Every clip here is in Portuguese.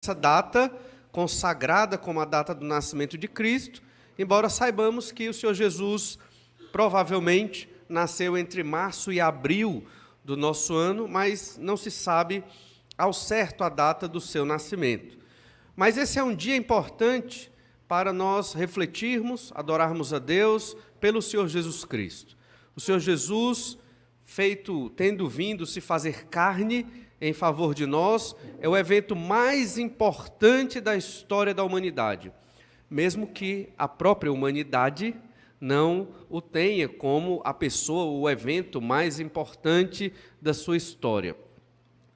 essa data consagrada como a data do nascimento de Cristo, embora saibamos que o Senhor Jesus provavelmente nasceu entre março e abril do nosso ano, mas não se sabe ao certo a data do seu nascimento. Mas esse é um dia importante para nós refletirmos, adorarmos a Deus pelo Senhor Jesus Cristo. O Senhor Jesus, tendo vindo se fazer carne em favor de nós, é o evento mais importante da história da humanidade, mesmo que a própria humanidade não o tenha como a pessoa, o evento mais importante da sua história.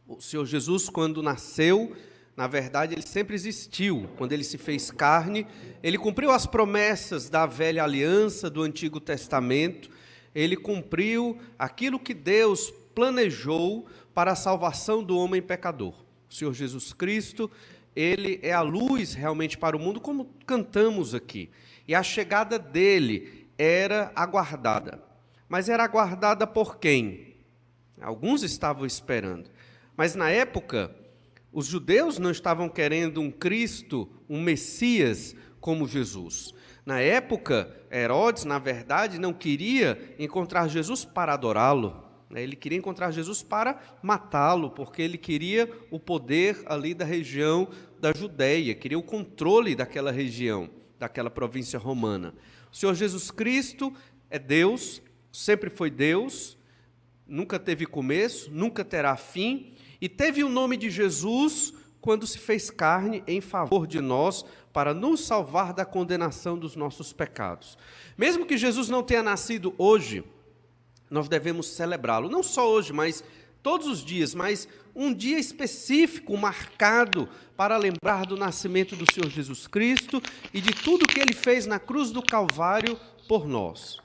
O Senhor Jesus, quando nasceu, na verdade, ele sempre existiu. Quando ele se fez carne, ele cumpriu as promessas da velha aliança, do Antigo Testamento, ele cumpriu aquilo que Deus planejou para a salvação do homem pecador. O Senhor Jesus Cristo, ele é a luz realmente para o mundo, como cantamos aqui. E a chegada dele era aguardada. Mas era aguardada por quem? Alguns estavam esperando. Mas na época, os judeus não estavam querendo um Cristo, um Messias como Jesus. Na época, Herodes, na verdade, não queria encontrar Jesus para adorá-lo. Ele queria encontrar Jesus para matá-lo, porque ele queria o poder ali da região da Judéia, queria o controle daquela região, daquela província romana. O Senhor Jesus Cristo é Deus, sempre foi Deus, nunca teve começo, nunca terá fim, e teve o nome de Jesus quando se fez carne em favor de nós, para nos salvar da condenação dos nossos pecados. Mesmo que Jesus não tenha nascido hoje, nós devemos celebrá-lo, não só hoje, mas todos os dias, mas um dia específico marcado para lembrar do nascimento do Senhor Jesus Cristo e de tudo que ele fez na cruz do Calvário por nós.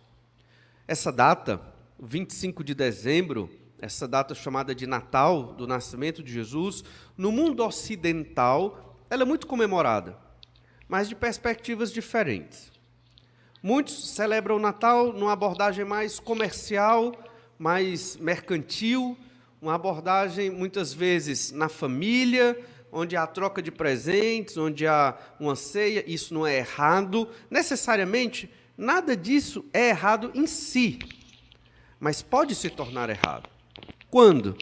Essa data, 25 de dezembro, essa data chamada de Natal, do nascimento de Jesus, no mundo ocidental, ela é muito comemorada, mas de perspectivas diferentes. Muitos celebram o Natal numa abordagem mais comercial, mais mercantil, uma abordagem muitas vezes na família, onde há troca de presentes, onde há uma ceia. Isso não é errado, necessariamente, nada disso é errado em si, mas pode se tornar errado. Quando?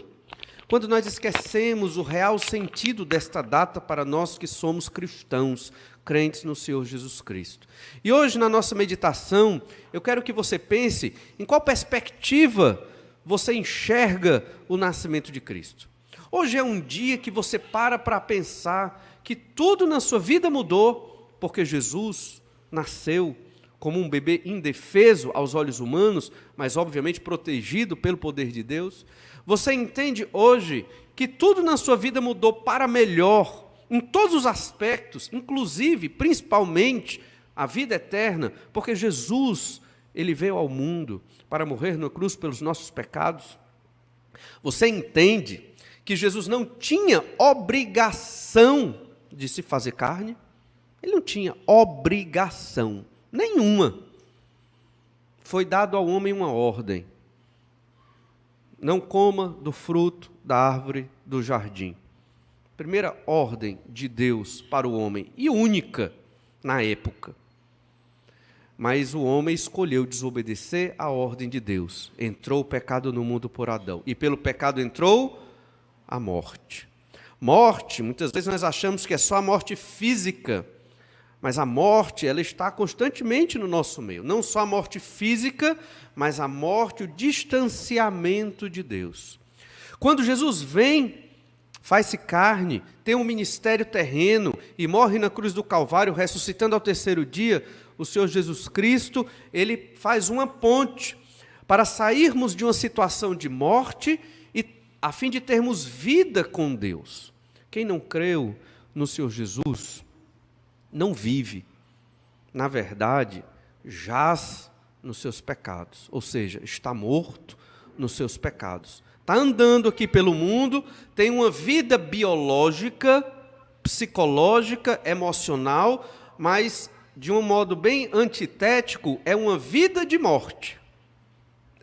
Quando nós esquecemos o real sentido desta data para nós que somos cristãos, crentes no Senhor Jesus Cristo. E hoje, na nossa meditação, eu quero que você pense em qual perspectiva você enxerga o nascimento de Cristo. Hoje é um dia que você para pensar que tudo na sua vida mudou, porque Jesus nasceu como um bebê indefeso aos olhos humanos, mas obviamente protegido pelo poder de Deus. Você entende hoje que tudo na sua vida mudou para melhor, em todos os aspectos, inclusive, principalmente, a vida eterna, porque Jesus, ele veio ao mundo para morrer na cruz pelos nossos pecados. Você entende que Jesus não tinha obrigação de se fazer carne? Ele não tinha obrigação nenhuma. Foi dado ao homem uma ordem: não coma do fruto da árvore do jardim. Primeira ordem de Deus para o homem, e única na época. Mas o homem escolheu desobedecer à ordem de Deus. Entrou o pecado no mundo por Adão, e pelo pecado entrou a morte. Morte, muitas vezes nós achamos que é só a morte física, mas a morte, ela está constantemente no nosso meio. Não só a morte física, mas a morte, o distanciamento de Deus. Quando Jesus vem, faz-se carne, tem um ministério terreno e morre na cruz do Calvário, ressuscitando ao terceiro dia, o Senhor Jesus Cristo, ele faz uma ponte para sairmos de uma situação de morte e a fim de termos vida com Deus. Quem não creu no Senhor Jesus não vive, na verdade, jaz nos seus pecados, ou seja, está morto nos seus pecados. Está andando aqui pelo mundo, tem uma vida biológica, psicológica, emocional, mas de um modo bem antitético, é uma vida de morte.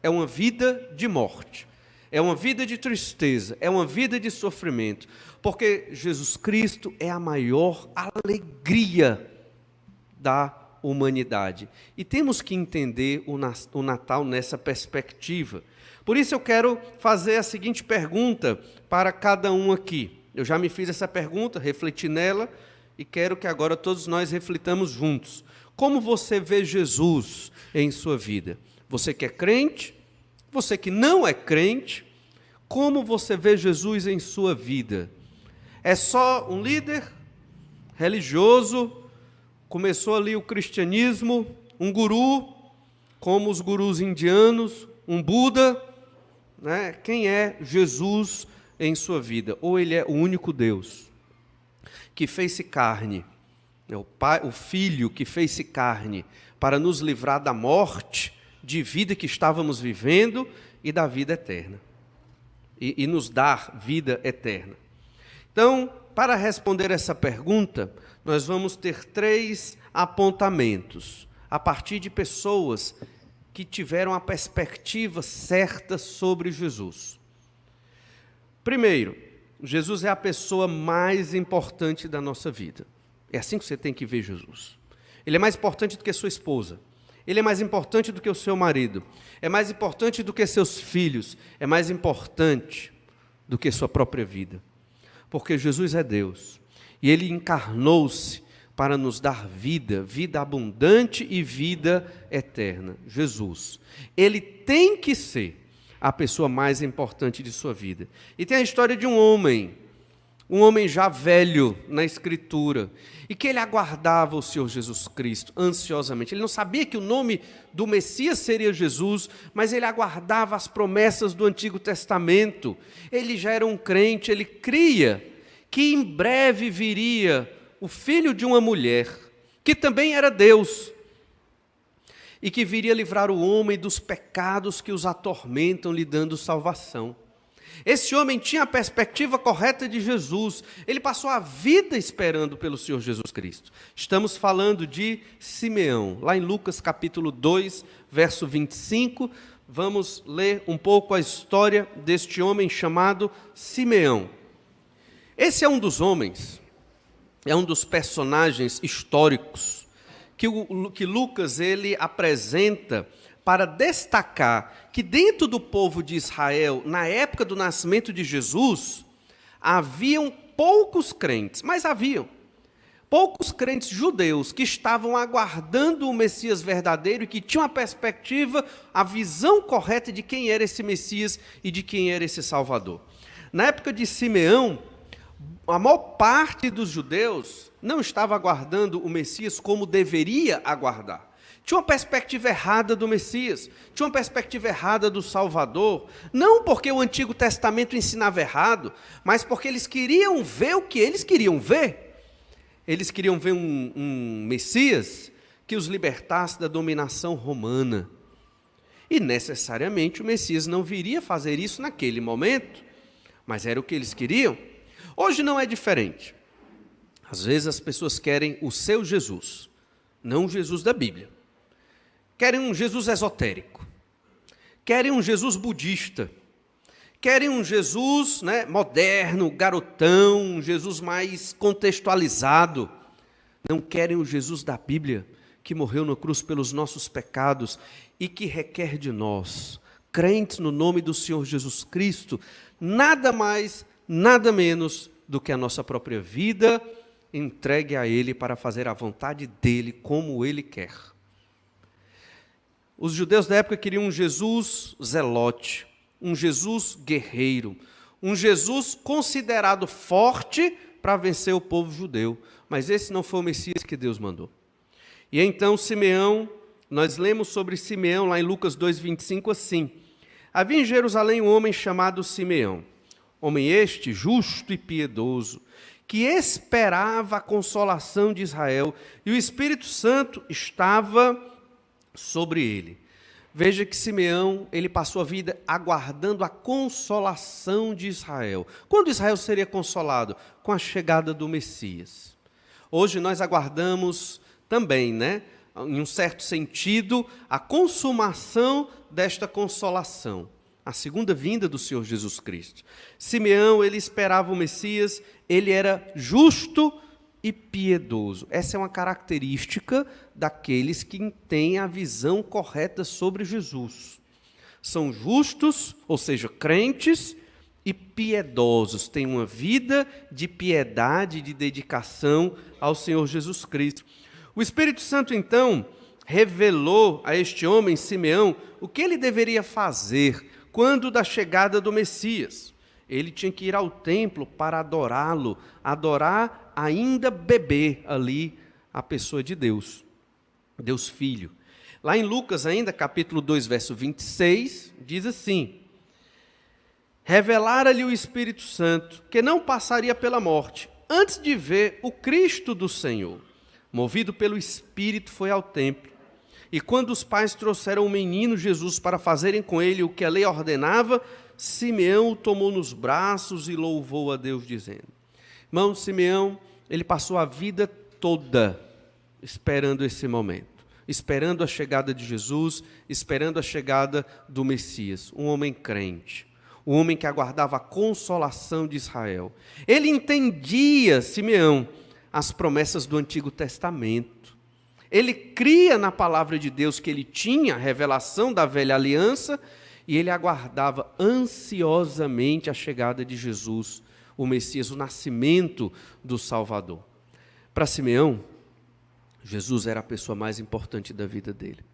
É uma vida de morte. é uma vida de tristeza, é uma vida de sofrimento, porque Jesus Cristo é a maior alegria da humanidade. E temos que entender o Natal nessa perspectiva. Por isso eu quero fazer a seguinte pergunta para cada um aqui. Eu já me fiz essa pergunta, refleti nela, e quero que agora todos nós reflitamos juntos. Como você vê Jesus em sua vida? Você que é crente? Você que não é crente? Como você vê Jesus em sua vida? É só um líder religioso? Começou ali o cristianismo, um guru, como os gurus indianos, um Buda, né? Quem é Jesus em sua vida? Ou ele é o único Deus que fez-se carne, o Pai, o Filho que fez-se carne para nos livrar da morte, de vida que estávamos vivendo e da vida eterna, e nos dar vida eterna. Então, para responder essa pergunta, nós vamos ter 3 apontamentos, a partir de pessoas que tiveram a perspectiva certa sobre Jesus. Primeiro, Jesus é a pessoa mais importante da nossa vida. É assim que você tem que ver Jesus. Ele é mais importante do que sua esposa. Ele é mais importante do que o seu marido. É mais importante do que seus filhos. É mais importante do que sua própria vida. Porque Jesus é Deus. E Ele encarnou-se para nos dar vida, vida abundante e vida eterna. Jesus. Ele tem que ser a pessoa mais importante de sua vida. E tem a história de um homem já velho na Escritura, e que ele aguardava o Senhor Jesus Cristo ansiosamente. Ele não sabia que o nome do Messias seria Jesus, mas ele aguardava as promessas do Antigo Testamento. Ele já era um crente, ele cria que em breve viria o filho de uma mulher, que também era Deus, e que viria livrar o homem dos pecados que os atormentam, lhe dando salvação. Esse homem tinha a perspectiva correta de Jesus. Ele passou a vida esperando pelo Senhor Jesus Cristo. Estamos falando de Simeão. Lá em Lucas capítulo 2, verso 25, vamos ler um pouco a história deste homem chamado Simeão. Esse é um dos homens, é um dos personagens históricos que Lucas ele apresenta para destacar que dentro do povo de Israel, na época do nascimento de Jesus, haviam poucos crentes, mas haviam poucos crentes judeus que estavam aguardando o Messias verdadeiro e que tinham a perspectiva, a visão correta de quem era esse Messias e de quem era esse Salvador. Na época de Simeão, a maior parte dos judeus não estava aguardando o Messias como deveria aguardar. Tinha uma perspectiva errada do Messias, tinha uma perspectiva errada do Salvador, não porque o Antigo Testamento ensinava errado, mas porque eles queriam ver o que eles queriam ver. Eles queriam ver um Messias que os libertasse da dominação romana. E necessariamente o Messias não viria fazer isso naquele momento, mas era o que eles queriam. Hoje não é diferente. Às vezes as pessoas querem o seu Jesus, não o Jesus da Bíblia. Querem um Jesus esotérico, querem um Jesus budista, querem um Jesus, moderno, garotão, um Jesus mais contextualizado. Não querem o Jesus da Bíblia, que morreu na cruz pelos nossos pecados e que requer de nós, crentes no nome do Senhor Jesus Cristo, nada mais, nada menos do que a nossa própria vida entregue a Ele para fazer a vontade dEle como Ele quer. Os judeus da época queriam um Jesus zelote, um Jesus guerreiro, um Jesus considerado forte para vencer o povo judeu. Mas esse não foi o Messias que Deus mandou. E então Simeão, nós lemos sobre Simeão lá em Lucas 2,25 assim: havia em Jerusalém um homem chamado Simeão, homem este justo e piedoso, que esperava a consolação de Israel, e o Espírito Santo estava sobre ele. Veja que Simeão, ele passou a vida aguardando a consolação de Israel. Quando Israel seria consolado? Com a chegada do Messias. Hoje nós aguardamos também, em um certo sentido, a consumação desta consolação. a segunda vinda do Senhor Jesus Cristo. Simeão, ele esperava o Messias, ele era justo e piedoso. Essa é uma característica daqueles que têm a visão correta sobre Jesus. São justos, ou seja, crentes, e piedosos, têm uma vida de piedade, de dedicação ao Senhor Jesus Cristo. O Espírito Santo, então, revelou a este homem, Simeão, o que ele deveria fazer quando da chegada do Messias. Ele tinha que ir ao templo para adorá-lo, adorar ainda bebê ali a pessoa de Deus, Deus Filho. Lá em Lucas ainda, capítulo 2, verso 26, diz assim: revelara-lhe o Espírito Santo que não passaria pela morte, antes de ver o Cristo do Senhor. Movido pelo Espírito, foi ao templo. E quando os pais trouxeram o menino Jesus para fazerem com ele o que a lei ordenava, Simeão o tomou nos braços e louvou a Deus, dizendo: irmão, Simeão, ele passou a vida toda esperando esse momento, esperando a chegada de Jesus, esperando a chegada do Messias, um homem crente, um homem que aguardava a consolação de Israel. Ele entendia, Simeão, as promessas do Antigo Testamento. Ele cria na palavra de Deus que ele tinha a revelação da velha aliança e ele aguardava ansiosamente a chegada de Jesus, o Messias, o nascimento do Salvador. Para Simeão, Jesus era a pessoa mais importante da vida dele.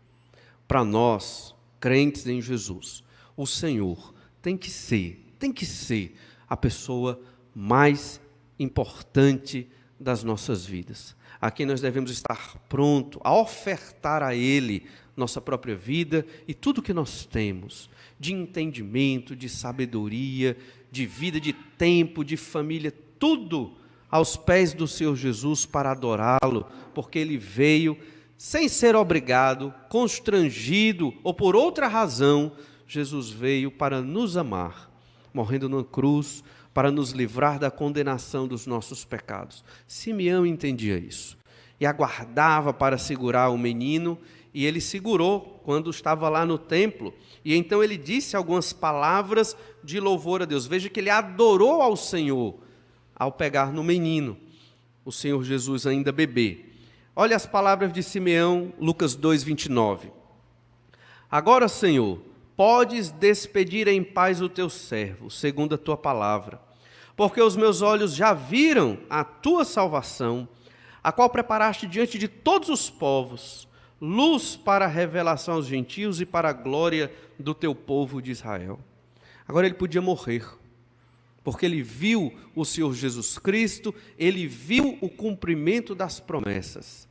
Para nós, crentes em Jesus, o Senhor tem que ser a pessoa mais importante das nossas vidas. A quem nós devemos estar pronto a ofertar a Ele nossa própria vida e tudo que nós temos, de entendimento, de sabedoria, de vida, de tempo, de família, tudo aos pés do Senhor Jesus para adorá-lo, porque Ele veio sem ser obrigado, constrangido ou por outra razão. Jesus veio para nos amar, morrendo na cruz, para nos livrar da condenação dos nossos pecados. Simeão entendia isso e aguardava para segurar o menino, e ele segurou quando estava lá no templo, e então ele disse algumas palavras de louvor a Deus. Veja que ele adorou ao Senhor ao pegar no menino, o Senhor Jesus ainda bebê. Olha as palavras de Simeão, Lucas 2, 29. Agora, Senhor, podes despedir em paz o teu servo, segundo a tua palavra, porque os meus olhos já viram a tua salvação, a qual preparaste diante de todos os povos, luz para a revelação aos gentios e para a glória do teu povo de Israel. Agora ele podia morrer, porque ele viu o Senhor Jesus Cristo, ele viu o cumprimento das promessas.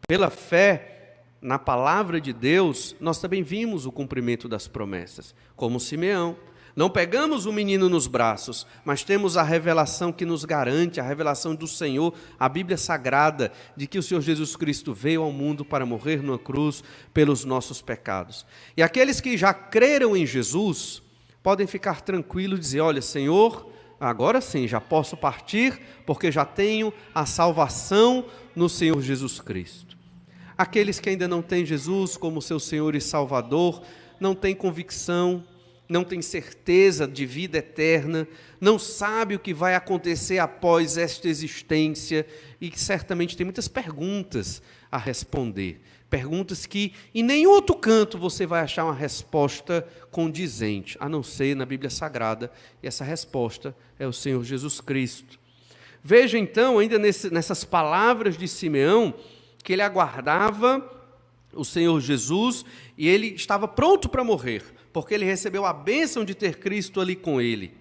Pela fé na palavra de Deus, nós também vimos o cumprimento das promessas, como Simeão. Não pegamos o menino nos braços, mas temos a revelação que nos garante, a revelação do Senhor, a Bíblia Sagrada, de que o Senhor Jesus Cristo veio ao mundo para morrer numa cruz pelos nossos pecados. E aqueles que já creram em Jesus, podem ficar tranquilos e dizer: olha, Senhor, agora sim, já posso partir, porque já tenho a salvação no Senhor Jesus Cristo. Aqueles que ainda não têm Jesus como seu Senhor e Salvador, não têm convicção, não têm certeza de vida eterna, não sabem o que vai acontecer após esta existência e que certamente tem muitas perguntas a responder. Perguntas que em nenhum outro canto você vai achar uma resposta condizente, a não ser na Bíblia Sagrada, e essa resposta é o Senhor Jesus Cristo. Veja então, ainda nessas palavras de Simeão, que ele aguardava o Senhor Jesus e ele estava pronto para morrer, porque ele recebeu a bênção de ter Cristo ali com ele.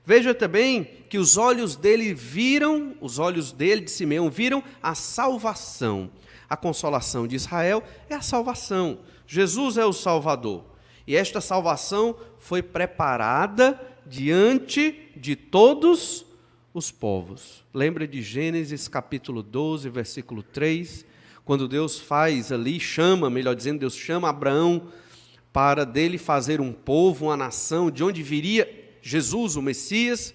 Veja também que os olhos dele, de Simeão, viram a salvação. A consolação de Israel é a salvação. Jesus é o Salvador. E esta salvação foi preparada diante de todos os povos. Lembra de Gênesis capítulo 12, versículo 3, quando Deus Deus chama Abraão para dele fazer um povo, uma nação, de onde viria Jesus, o Messias.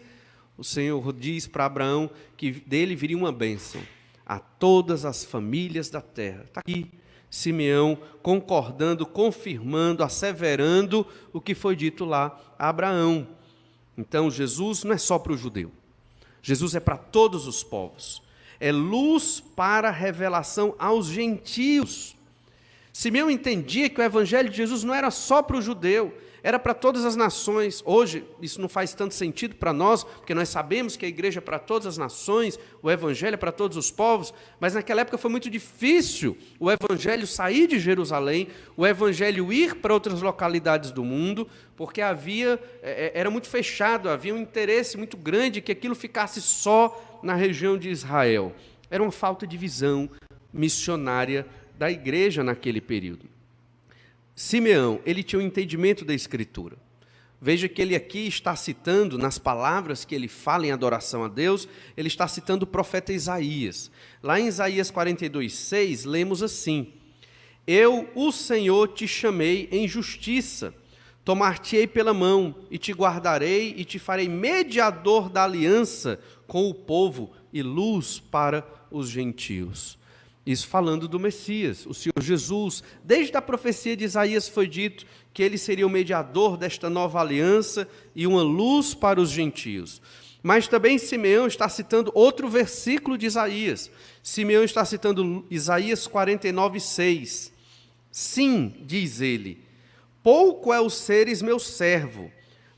O Senhor diz para Abraão que dele viria uma bênção a todas as famílias da terra. Está aqui, Simeão concordando, confirmando, asseverando o que foi dito lá a Abraão. Então, Jesus não é só para o judeu. Jesus é para todos os povos. É luz para a revelação aos gentios. Simeão entendia que o evangelho de Jesus não era só para o judeu, era para todas as nações. Hoje, isso não faz tanto sentido para nós, porque nós sabemos que a igreja é para todas as nações, o evangelho é para todos os povos, mas naquela época foi muito difícil o evangelho sair de Jerusalém, o evangelho ir para outras localidades do mundo, porque era muito fechado, havia um interesse muito grande que aquilo ficasse só na região de Israel. Era uma falta de visão missionária da igreja naquele período. Simeão, ele tinha um entendimento da Escritura. Veja que ele aqui está citando, nas palavras que ele fala em adoração a Deus, ele está citando o profeta Isaías. Lá em Isaías 42:6, lemos assim: Eu, o Senhor, te chamei em justiça, tomar-te-ei pela mão, e te guardarei, e te farei mediador da aliança com o povo, e luz para os gentios. Isso falando do Messias, o Senhor Jesus. Desde a profecia de Isaías foi dito que ele seria o mediador desta nova aliança e uma luz para os gentios. Mas também Simeão está citando outro versículo de Isaías. Simeão está citando Isaías 49:6. Sim, diz ele, pouco é o seres meu servo,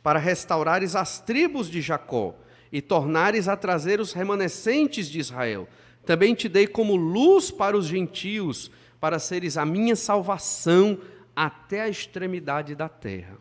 para restaurares as tribos de Jacó e tornares a trazer os remanescentes de Israel. Também te dei como luz para os gentios, para seres a minha salvação até a extremidade da terra.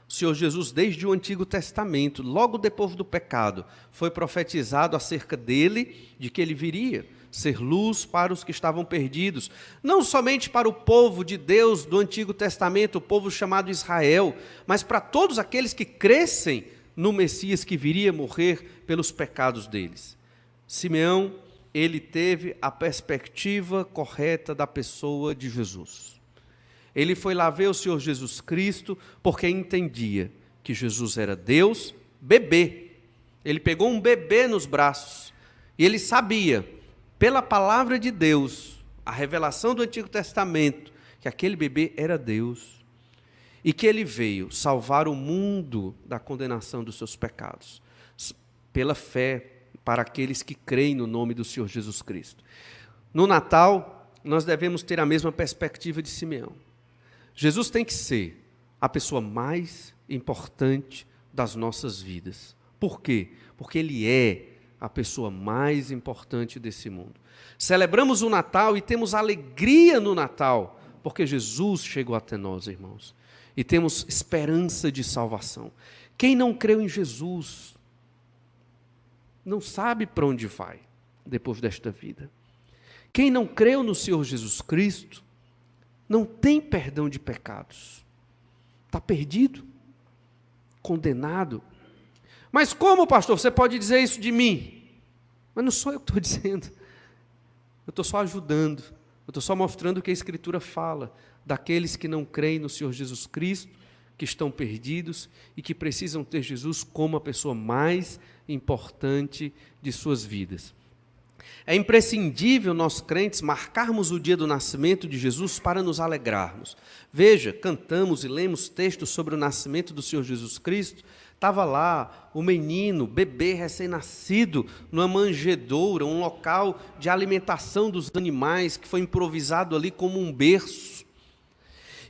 O Senhor Jesus, desde o Antigo Testamento, logo depois do pecado, foi profetizado acerca dele, de que ele viria ser luz para os que estavam perdidos, não somente para o povo de Deus do Antigo Testamento, o povo chamado Israel, mas para todos aqueles que crescem no Messias que viria morrer pelos pecados deles. Simeão, ele teve a perspectiva correta da pessoa de Jesus. Ele foi lá ver o Senhor Jesus Cristo porque entendia que Jesus era Deus, bebê. Ele pegou um bebê nos braços e ele sabia, pela palavra de Deus, a revelação do Antigo Testamento, que aquele bebê era Deus e que ele veio salvar o mundo da condenação dos seus pecados, pela fé, para aqueles que creem no nome do Senhor Jesus Cristo. No Natal, nós devemos ter a mesma perspectiva de Simeão. Jesus tem que ser a pessoa mais importante das nossas vidas. Por quê? Porque Ele é a pessoa mais importante desse mundo. Celebramos o Natal e temos alegria no Natal, porque Jesus chegou até nós, irmãos, e temos esperança de salvação. Quem não creu em Jesus não sabe para onde vai depois desta vida. Quem não creu no Senhor Jesus Cristo não tem perdão de pecados. Está perdido, condenado. Mas como, pastor, você pode dizer isso de mim? Mas não sou eu que estou dizendo. Eu estou só ajudando. Eu estou só mostrando o que a Escritura fala daqueles que não creem no Senhor Jesus Cristo, que estão perdidos e que precisam ter Jesus como a pessoa mais importante de suas vidas. É imprescindível nós crentes marcarmos o dia do nascimento de Jesus para nos alegrarmos. Veja, cantamos e lemos textos sobre o nascimento do Senhor Jesus Cristo. Estava lá o menino, bebê recém-nascido, numa manjedoura, um local de alimentação dos animais que foi improvisado ali como um berço.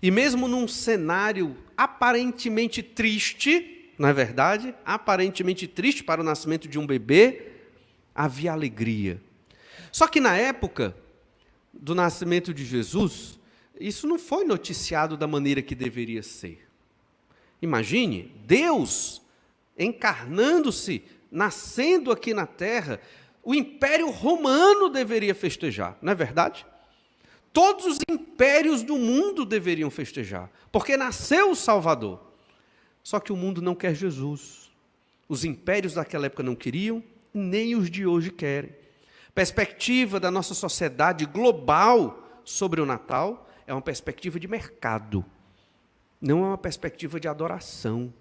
E mesmo num cenário aparentemente triste, não é verdade? Aparentemente triste para o nascimento de um bebê, havia alegria. Só que na época do nascimento de Jesus, isso não foi noticiado da maneira que deveria ser. Imagine, Deus encarnando-se, nascendo aqui na terra, o Império Romano deveria festejar, não é verdade? Todos os impérios do mundo deveriam festejar, porque nasceu o Salvador. Só que o mundo não quer Jesus. Os impérios daquela época não queriam, nem os de hoje querem. Perspectiva da nossa sociedade global sobre o Natal é uma perspectiva de mercado. Não é uma perspectiva de adoração.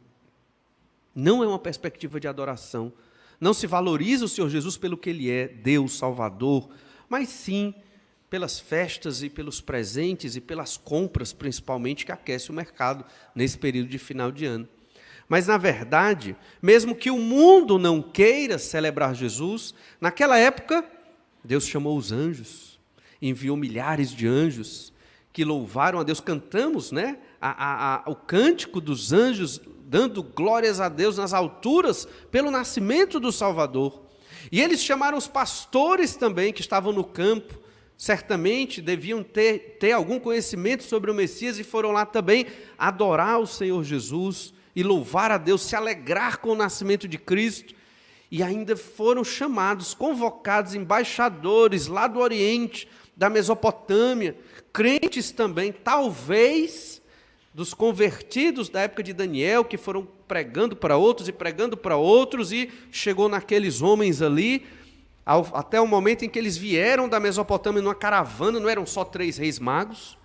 Não é uma perspectiva de adoração. Não se valoriza o Senhor Jesus pelo que Ele é, Deus, Salvador, mas sim pelas festas e pelos presentes e pelas compras, principalmente, que aquece o mercado nesse período de final de ano. Mas, na verdade, mesmo que o mundo não queira celebrar Jesus, naquela época, Deus chamou os anjos, enviou milhares de anjos que louvaram a Deus. Cantamos, né, o cântico dos anjos, dando glórias a Deus nas alturas pelo nascimento do Salvador. E eles chamaram os pastores também, que estavam no campo, certamente deviam ter algum conhecimento sobre o Messias, e foram lá também adorar o Senhor Jesus, e louvar a Deus, se alegrar com o nascimento de Cristo. E ainda foram chamados, convocados embaixadores lá do Oriente, da Mesopotâmia, crentes também, talvez dos convertidos da época de Daniel, que foram pregando para outros e pregando para outros, e chegou naqueles homens ali, até o momento em que eles vieram da Mesopotâmia numa caravana. Não eram só 3 reis magos,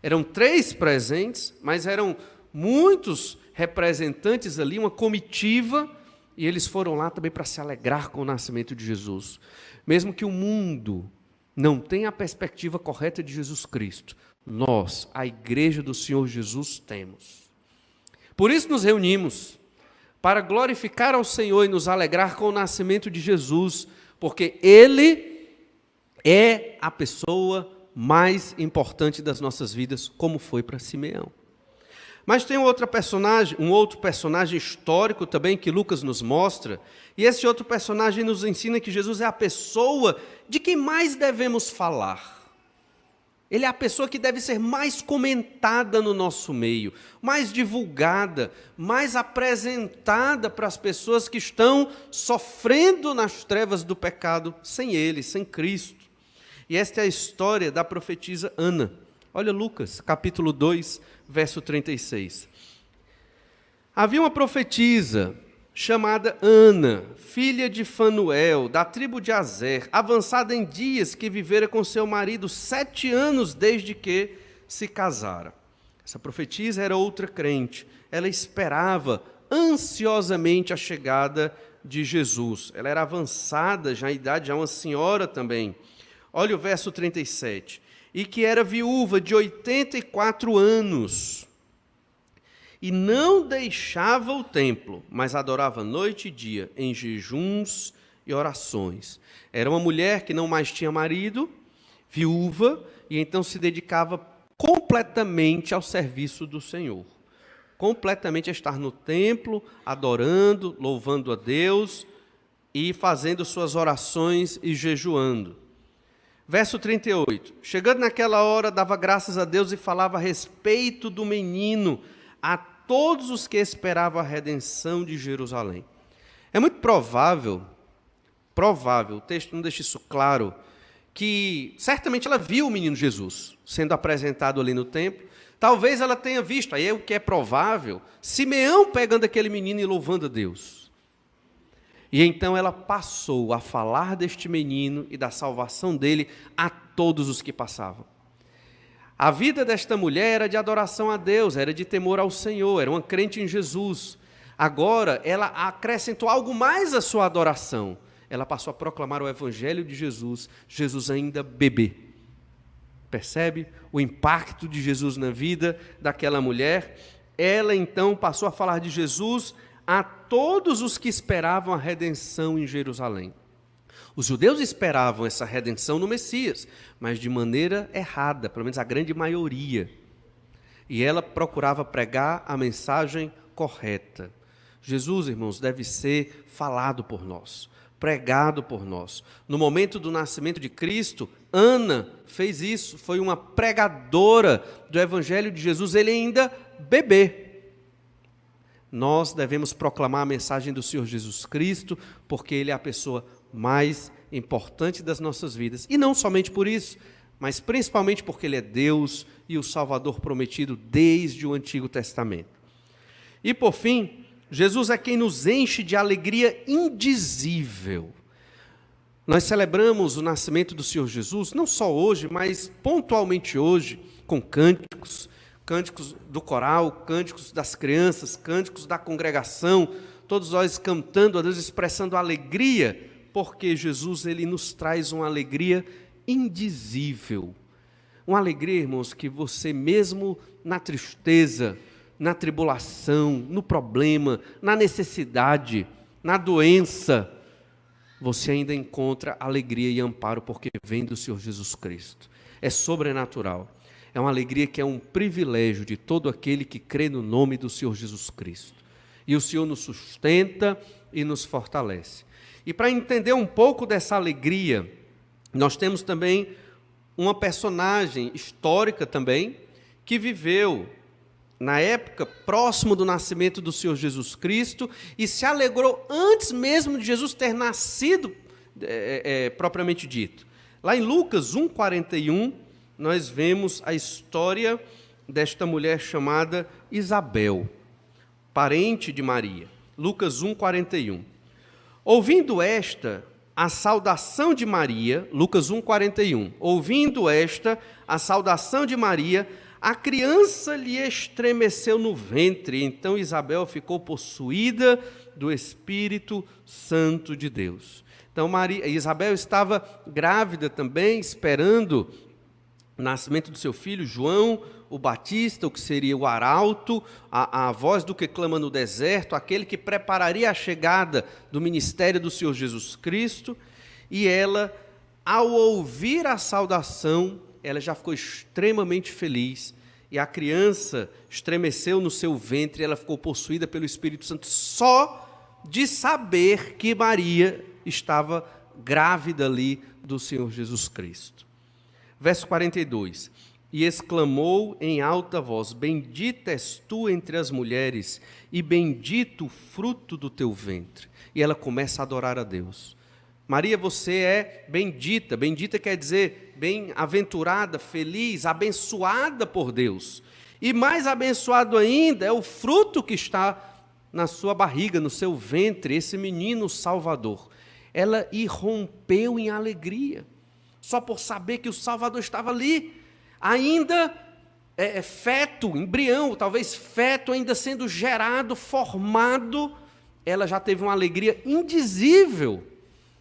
eram 3 presentes, mas eram muitos representantes ali, uma comitiva, e eles foram lá também para se alegrar com o nascimento de Jesus. Mesmo que o mundo não tenha a perspectiva correta de Jesus Cristo, nós, a igreja do Senhor Jesus, temos. Por isso nos reunimos, para glorificar ao Senhor e nos alegrar com o nascimento de Jesus, porque Ele é a pessoa mais importante das nossas vidas, como foi para Simeão. Mas tem um outro personagem histórico também que Lucas nos mostra, e esse outro personagem nos ensina que Jesus é a pessoa de quem mais devemos falar. Ele é a pessoa que deve ser mais comentada no nosso meio, mais divulgada, mais apresentada para as pessoas que estão sofrendo nas trevas do pecado sem Ele, sem Cristo. E esta é a história da profetisa Ana. Olha Lucas, capítulo 2, verso 36. Havia uma profetisa chamada Ana, filha de Fanuel, da tribo de Azer, avançada em dias, que vivera com seu marido 7 anos desde que se casara. Essa profetisa era outra crente. Ela esperava ansiosamente a chegada de Jesus. Ela era avançada já em idade, já uma senhora também. Olha o verso 37. E que era viúva de 84 anos, e não deixava o templo, mas adorava noite e dia, em jejuns e orações. Era uma mulher que não mais tinha marido, viúva, e então se dedicava completamente ao serviço do Senhor. Completamente a estar no templo, adorando, louvando a Deus, e fazendo suas orações e jejuando. Verso 38, chegando naquela hora, dava graças a Deus e falava a respeito do menino a todos os que esperavam a redenção de Jerusalém. É muito provável, o texto não deixa isso claro, que certamente ela viu o menino Jesus sendo apresentado ali no templo. Talvez ela tenha visto, aí é o que é provável, Simeão pegando aquele menino e louvando a Deus. E então ela passou a falar deste menino e da salvação dele a todos os que passavam. A vida desta mulher era de adoração a Deus, era de temor ao Senhor, era uma crente em Jesus. Agora, ela acrescentou algo mais à sua adoração. Ela passou a proclamar o evangelho de Jesus, Jesus ainda bebê. Percebe o impacto de Jesus na vida daquela mulher? Ela então passou a falar de Jesus a todos os que esperavam a redenção em Jerusalém. Os judeus esperavam essa redenção no Messias, mas de maneira errada, pelo menos a grande maioria. E ela procurava pregar a mensagem correta. Jesus, irmãos, deve ser falado por nós, pregado por nós. No momento do nascimento de Cristo, Ana fez isso, foi uma pregadora do Evangelho de Jesus, ele ainda bebê. Nós devemos proclamar a mensagem do Senhor Jesus Cristo, porque Ele é a pessoa mais importante das nossas vidas. E não somente por isso, mas principalmente porque Ele é Deus e o Salvador prometido desde o Antigo Testamento. E por fim, Jesus é quem nos enche de alegria indizível. Nós celebramos o nascimento do Senhor Jesus, não só hoje, mas pontualmente hoje, com cânticos do coral, cânticos das crianças, cânticos da congregação, todos nós cantando a Deus, expressando alegria, porque Jesus ele nos traz uma alegria indizível. Uma alegria, irmãos, que você mesmo na tristeza, na tribulação, no problema, na necessidade, na doença, você ainda encontra alegria e amparo porque vem do Senhor Jesus Cristo. É sobrenatural. É uma alegria que é um privilégio de todo aquele que crê no nome do Senhor Jesus Cristo. E o Senhor nos sustenta e nos fortalece. E para entender um pouco dessa alegria, nós temos também uma personagem histórica também, que viveu na época próximo do nascimento do Senhor Jesus Cristo e se alegrou antes mesmo de Jesus ter nascido, propriamente dito. Lá em Lucas 1,41, nós vemos a história desta mulher chamada Isabel, parente de Maria. Lucas 1,41. Ouvindo esta, a saudação de Maria, Lucas 1,41. Ouvindo esta, a saudação de Maria, a criança lhe estremeceu no ventre. Então Isabel ficou possuída do Espírito Santo de Deus. Então Isabel estava grávida também, esperando o nascimento do seu filho João, o Batista, o que seria o arauto, a voz do que clama no deserto, aquele que prepararia a chegada do ministério do Senhor Jesus Cristo. E ela, ao ouvir a saudação, ela já ficou extremamente feliz. E a criança estremeceu no seu ventre, ela ficou possuída pelo Espírito Santo, só de saber que Maria estava grávida ali do Senhor Jesus Cristo. Verso 42. E exclamou em alta voz: bendita és tu entre as mulheres, e bendito o fruto do teu ventre. E ela começa a adorar a Deus. Maria, você é bendita. Bendita quer dizer bem-aventurada, feliz, abençoada por Deus. E mais abençoado ainda é o fruto que está na sua barriga, no seu ventre, esse menino Salvador. Ela irrompeu em alegria, só por saber que o Salvador estava ali. Ainda feto, embrião, talvez feto ainda sendo gerado, formado, ela já teve uma alegria indizível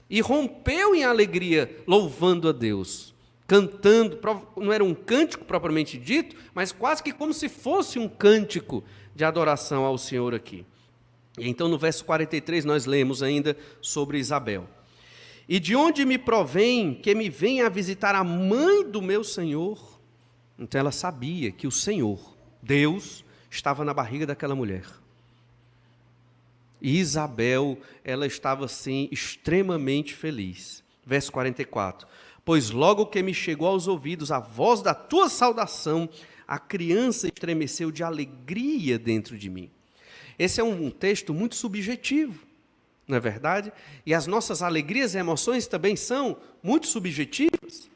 e rompeu em alegria, louvando a Deus, cantando. Não era um cântico propriamente dito, mas quase que como se fosse um cântico de adoração ao Senhor aqui. E então no verso 43 nós lemos ainda sobre Isabel. E de onde me provém que me venha a visitar a mãe do meu Senhor? Então ela sabia que o Senhor, Deus, estava na barriga daquela mulher. E Isabel, ela estava assim extremamente feliz. Verso 44. Pois logo que me chegou aos ouvidos a voz da tua saudação, a criança estremeceu de alegria dentro de mim. Esse é um texto muito subjetivo, não é verdade? E as nossas alegrias e emoções também são muito subjetivas.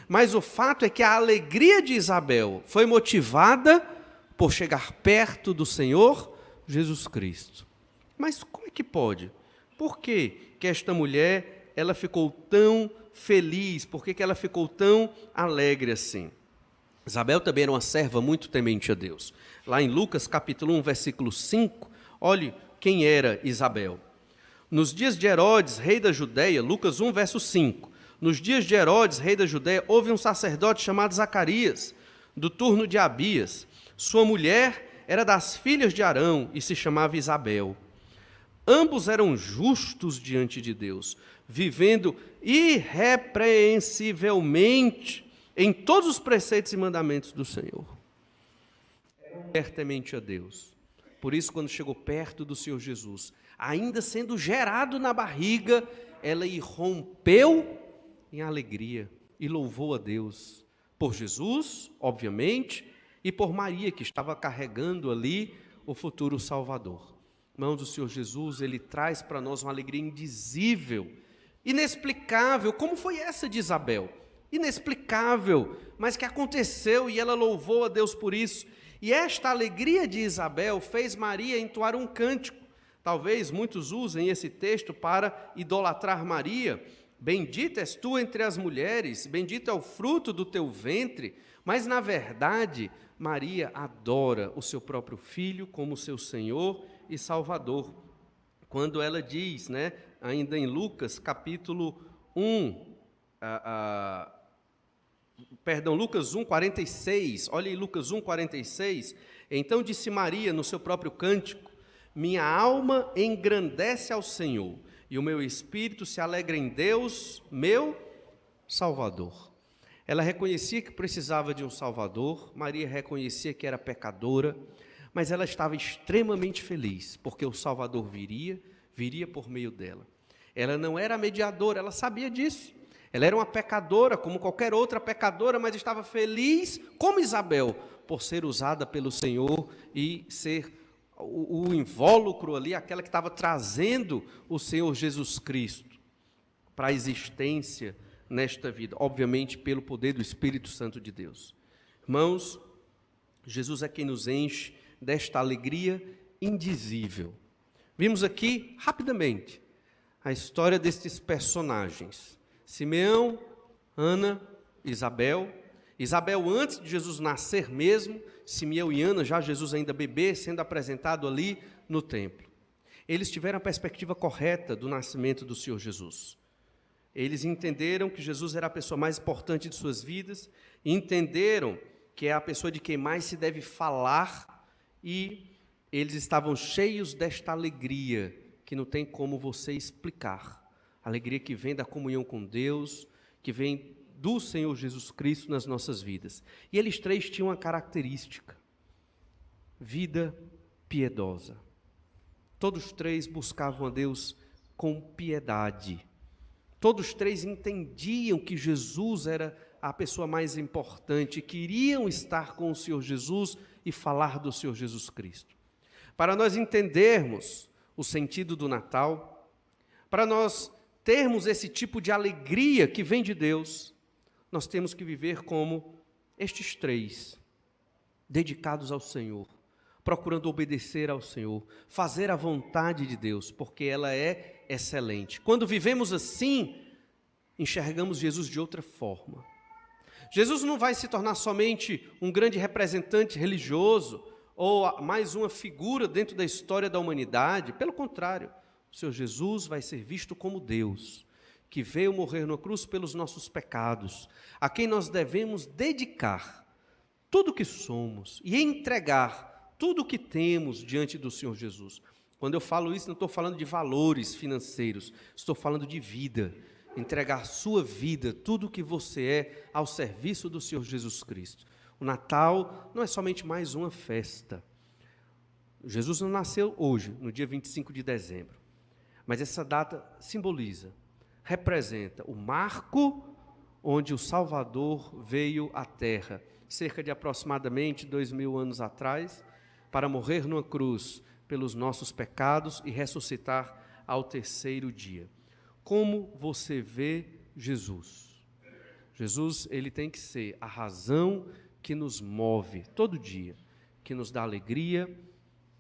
Mas o fato é que a alegria de Isabel foi motivada por chegar perto do Senhor Jesus Cristo. Mas como é que pode? Por que esta mulher ela ficou tão feliz? Por que ela ficou tão alegre assim? Isabel também era uma serva muito temente a Deus. Lá em Lucas capítulo 1, versículo 5, olhe quem era Isabel. Nos dias de Herodes, rei da Judeia, Lucas 1, verso 5, nos dias de Herodes, rei da Judeia, houve um sacerdote chamado Zacarias, do turno de Abias. Sua mulher era das filhas de Arão e se chamava Isabel. Ambos eram justos diante de Deus, vivendo irrepreensivelmente em todos os preceitos e mandamentos do Senhor. Temente a Deus. Por isso, quando chegou perto do Senhor Jesus, ainda sendo gerado na barriga, ela irrompeu em alegria e louvou a Deus por Jesus, obviamente, e por Maria, que estava carregando ali o futuro Salvador. Irmãos, o Senhor Jesus, ele traz para nós uma alegria indizível, inexplicável. Como foi essa de Isabel? Inexplicável, mas que aconteceu e ela louvou a Deus por isso. E esta alegria de Isabel fez Maria entoar um cântico. Talvez muitos usem esse texto para idolatrar Maria. Bendita és tu entre as mulheres, bendito é o fruto do teu ventre. Mas, na verdade, Maria adora o seu próprio filho como seu Senhor e Salvador. Quando ela diz, ainda em Lucas, capítulo 1, Lucas 1:46, olha aí Lucas 1:46, então disse Maria no seu próprio cântico: minha alma engrandece ao Senhor, e o meu espírito se alegra em Deus, meu Salvador. Ela reconhecia que precisava de um Salvador, Maria reconhecia que era pecadora, mas ela estava extremamente feliz, porque o Salvador viria por meio dela. Ela não era mediadora, ela sabia disso. Ela era uma pecadora, como qualquer outra pecadora, mas estava feliz, como Isabel, por ser usada pelo Senhor e ser o invólucro ali, aquela que estava trazendo o Senhor Jesus Cristo para a existência nesta vida, obviamente pelo poder do Espírito Santo de Deus. Irmãos, Jesus é quem nos enche desta alegria indizível. Vimos aqui, rapidamente, a história destes personagens: Simeão, Ana, Isabel. Isabel antes de Jesus nascer mesmo, Simeão e Ana, já Jesus ainda bebê, sendo apresentado ali no templo. Eles tiveram a perspectiva correta do nascimento do Senhor Jesus. Eles entenderam que Jesus era a pessoa mais importante de suas vidas, entenderam que é a pessoa de quem mais se deve falar, e eles estavam cheios desta alegria que não tem como você explicar. Alegria que vem da comunhão com Deus, que vem do Senhor Jesus Cristo nas nossas vidas. E eles três tinham uma característica: vida piedosa. Todos três buscavam a Deus com piedade. Todos três entendiam que Jesus era a pessoa mais importante, queriam estar com o Senhor Jesus e falar do Senhor Jesus Cristo. Para nós entendermos o sentido do Natal, para nós termos esse tipo de alegria que vem de Deus, nós temos que viver como estes três, dedicados ao Senhor, procurando obedecer ao Senhor, fazer a vontade de Deus, porque ela é excelente. Quando vivemos assim, enxergamos Jesus de outra forma. Jesus não vai se tornar somente um grande representante religioso ou mais uma figura dentro da história da humanidade. Pelo contrário, o Senhor Jesus vai ser visto como Deus, que veio morrer na cruz pelos nossos pecados, a quem nós devemos dedicar tudo o que somos e entregar tudo o que temos diante do Senhor Jesus. Quando eu falo isso, não estou falando de valores financeiros, estou falando de vida. Entregar sua vida, tudo o que você é, ao serviço do Senhor Jesus Cristo. O Natal não é somente mais uma festa. Jesus não nasceu hoje, no dia 25 de dezembro. Mas essa data simboliza, representa o marco onde o Salvador veio à Terra, cerca de aproximadamente 2000 anos atrás, para morrer numa cruz pelos nossos pecados e ressuscitar ao terceiro dia. Como você vê Jesus? Jesus, ele tem que ser a razão que nos move todo dia, que nos dá alegria,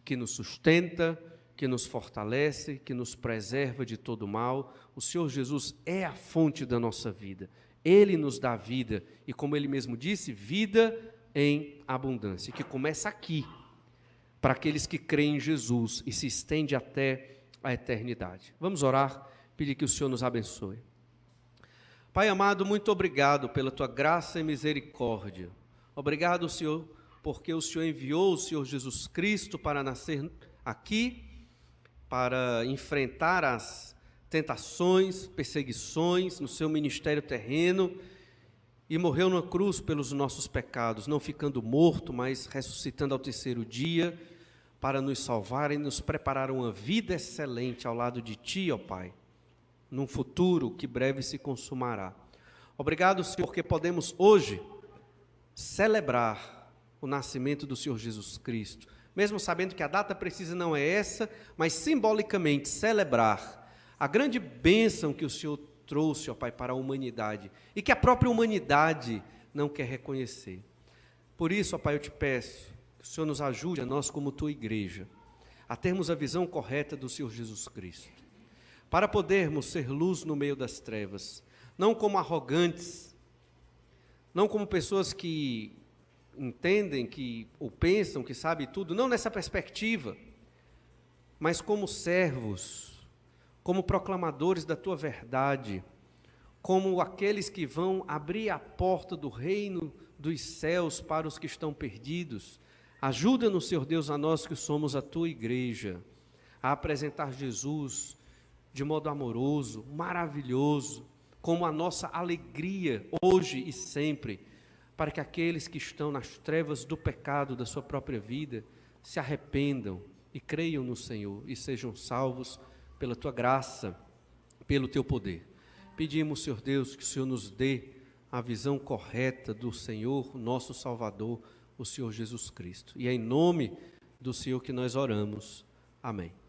que nos sustenta, que nos fortalece, que nos preserva de todo mal. O Senhor Jesus é a fonte da nossa vida. Ele nos dá vida e, como ele mesmo disse, vida em abundância, que começa aqui, para aqueles que creem em Jesus e se estende até a eternidade. Vamos orar, pedir que o Senhor nos abençoe. Pai amado, muito obrigado pela tua graça e misericórdia. Obrigado, Senhor, porque o Senhor enviou o Senhor Jesus Cristo para nascer aqui, para enfrentar as tentações, perseguições no seu ministério terreno, e morreu na cruz pelos nossos pecados, não ficando morto, mas ressuscitando ao terceiro dia, para nos salvar e nos preparar uma vida excelente ao lado de Ti, ó Pai, num futuro que breve se consumará. Obrigado, Senhor, porque podemos hoje celebrar o nascimento do Senhor Jesus Cristo, mesmo sabendo que a data precisa não é essa, mas simbolicamente celebrar a grande bênção que o Senhor trouxe, ó Pai, para a humanidade, e que a própria humanidade não quer reconhecer. Por isso, ó Pai, eu te peço que o Senhor nos ajude, a nós como Tua igreja, a termos a visão correta do Senhor Jesus Cristo, para podermos ser luz no meio das trevas, não como arrogantes, não como pessoas que entendem que, ou pensam que sabem tudo, não nessa perspectiva, mas como servos, como proclamadores da Tua verdade, como aqueles que vão abrir a porta do reino dos céus para os que estão perdidos. Ajuda-nos, Senhor Deus, a nós que somos a tua igreja, a apresentar Jesus de modo amoroso, maravilhoso, como a nossa alegria hoje e sempre, para que aqueles que estão nas trevas do pecado da sua própria vida se arrependam e creiam no Senhor e sejam salvos pela tua graça, pelo teu poder. Pedimos, Senhor Deus, que o Senhor nos dê a visão correta do Senhor, nosso Salvador, o Senhor Jesus Cristo. E é em nome do Senhor que nós oramos. Amém.